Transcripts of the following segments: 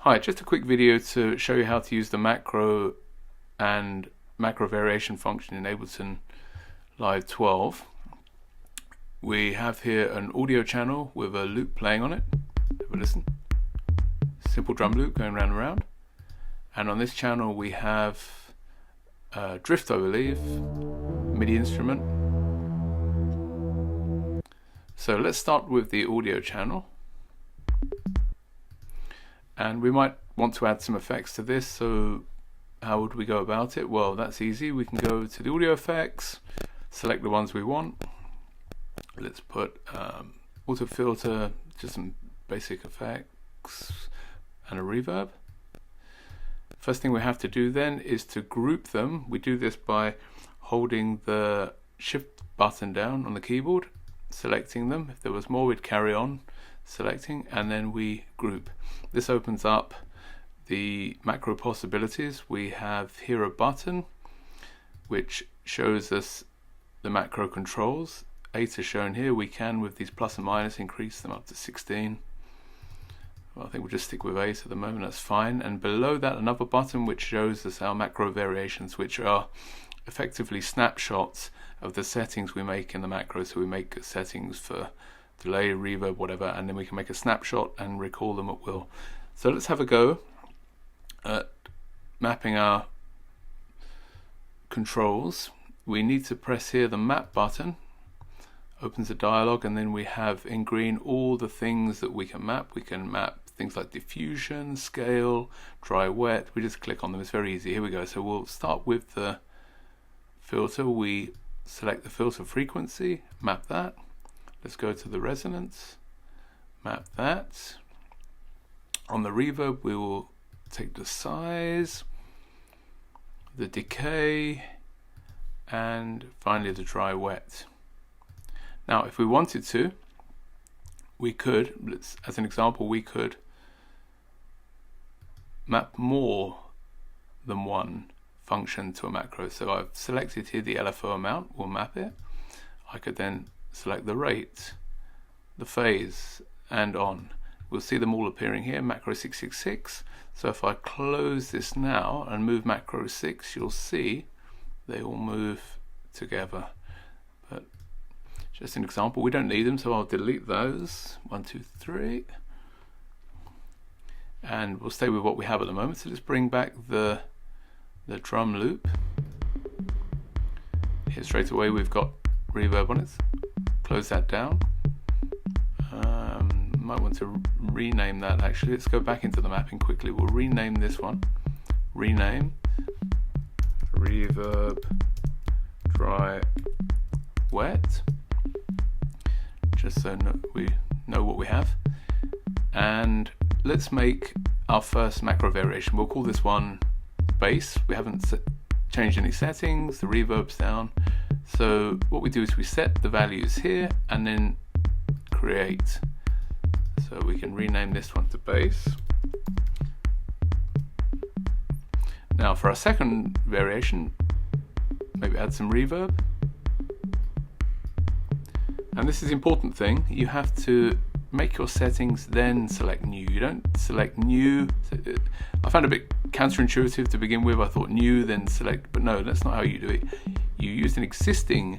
Hi, just a quick video to show you how to use the macro and macro variation function in Ableton Live 12. We have here an audio channel with a loop playing on it. Have a listen. Simple drum loop going round and round. And on this channel we have a drift, I believe, MIDI instrument. So let's start with the audio channel. And we might want to add some effects to this, so how would we go about it? Well, that's easy. We can go to the audio effects, select the ones we want. Let's put auto filter, just some basic effects, and a reverb. First thing we have to do then is to group them. We do this by holding the shift button down on the keyboard, selecting them. If there was more, we'd carry on selecting, and then we group. This opens up the macro possibilities. We have here a button which shows us the macro controls. 8 are shown here. We can, with these plus and minus, increase them up to 16. Well, I think we'll just stick with 8 at the moment, that's fine. And below that, another button which shows us our macro variations, which are effectively snapshots of the settings we make in the macro. So we make settings for delay, reverb, whatever, and then we can make a snapshot and recall them at will. So let's have a go at mapping our controls. We need to press here the map button, opens a dialog, and then we have in green all the things that we can map. We can map things like diffusion, scale, dry, wet. We just click on them, it's very easy. Here we go. So we'll start with the filter. We select the filter frequency, map that. Let's go to the resonance, map that. On the reverb, we will take the size, the decay, and finally the dry wet. Now, if we wanted to, we could, as an example, we could map more than one function to a macro. So I've selected here the LFO amount, we'll map it. I could then select the rate, the phase, and on. We'll see them all appearing here, macro 666. So if I close this now and move macro 6, you'll see they all move together. But just an example, we don't need them, so I'll delete those. 1, 2, 3. And we'll stay with what we have at the moment. So let's bring back the drum loop. Here straight away we've got reverb on it. Close that down. Might want to rename that actually. Let's go back into the mapping quickly. We'll rename this one. Rename reverb dry wet, just so we know what we have. And let's make our first macro variation. We'll call this one bass. We haven't changed any settings. The reverb's down. So what we do is we set the values here and then create. So we can rename this one to bass. Now for our second variation, maybe add some reverb. And this is the important thing. You have to make your settings, then select new. You don't select new. I found it a bit counterintuitive to begin with. I thought new, then select, but no, that's not how you do it. You use an existing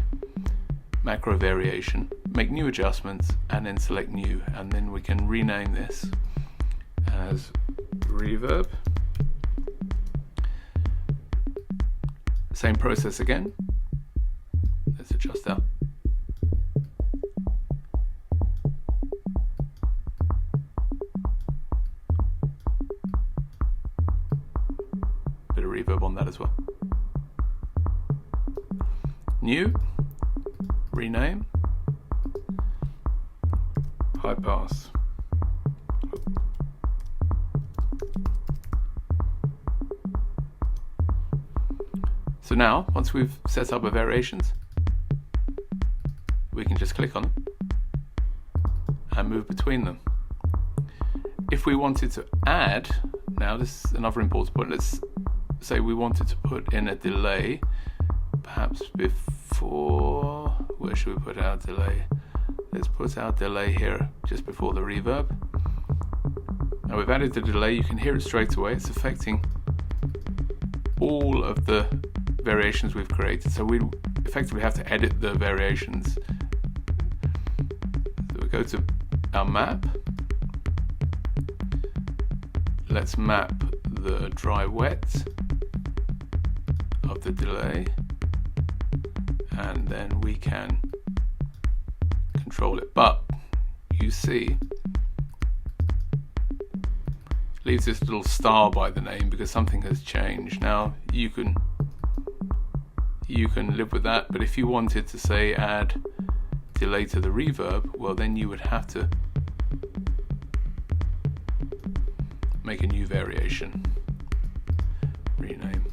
macro variation, make new adjustments, and then select new, and then we can rename this as reverb. Same process again. Let's adjust that. Bit of reverb on that as well. New, rename, high pass. So now, once we've set up our variations, we can just click on them and move between them. If we wanted to add, now this is another important point, let's say we wanted to put in a delay, perhaps before, where should we put our delay? Let's put our delay here just before the reverb. Now we've added the delay, you can hear it straight away. It's affecting all of the variations we've created. So we effectively have to edit the variations. So we go to our map. Let's map the dry wet of the delay, and then we can control it. But you see, leaves this little star by the name because something has changed. Now you can live with that, but if you wanted to say add delay to the reverb, well then you would have to make a new variation. Rename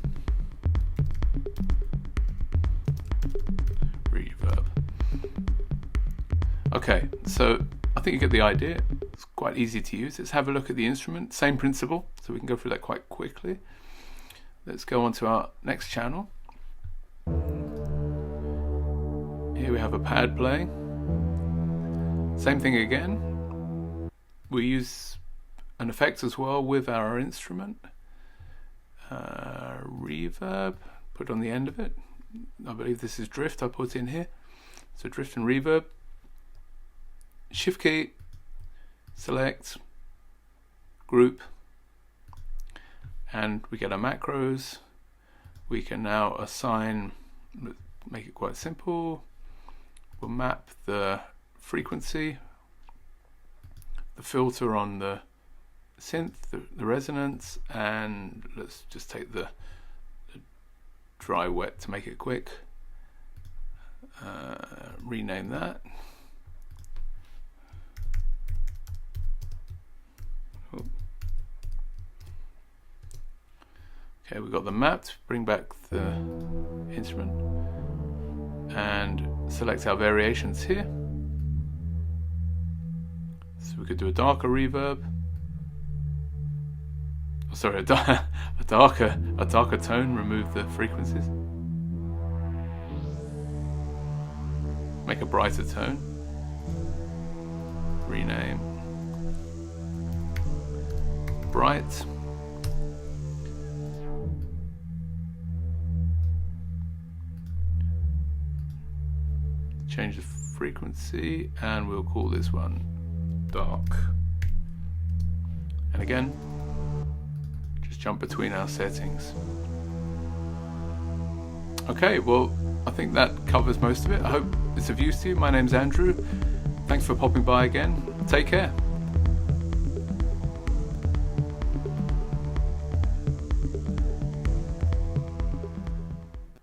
reverb. Okay, so I think you get the idea. It's quite easy to use. Let's have a look at the instrument. Same principle, so we can go through that quite quickly. Let's go on to our next channel. Here we have a pad playing. Same thing again. We use an effect as well with our instrument. Reverb, put on the end of it. I believe this is drift I put in here. So drift and reverb. Shift key, select, group, and we get our macros. We can now assign, make it quite simple. We'll map the frequency, the filter on the synth, the resonance, and let's just take the dry wet to make it quick. Rename that. Okay, we've got them mapped. Bring back the instrument and select our variations here. So we could do a darker reverb. Oh, sorry, a darker tone. Remove the frequencies. Make a brighter tone. Rename bright. Change the frequency, and we'll call this one dark. And again, just jump between our settings. Okay, well, I think that covers most of it. I hope it's of use to you. My name's Andrew. Thanks for popping by again. Take care.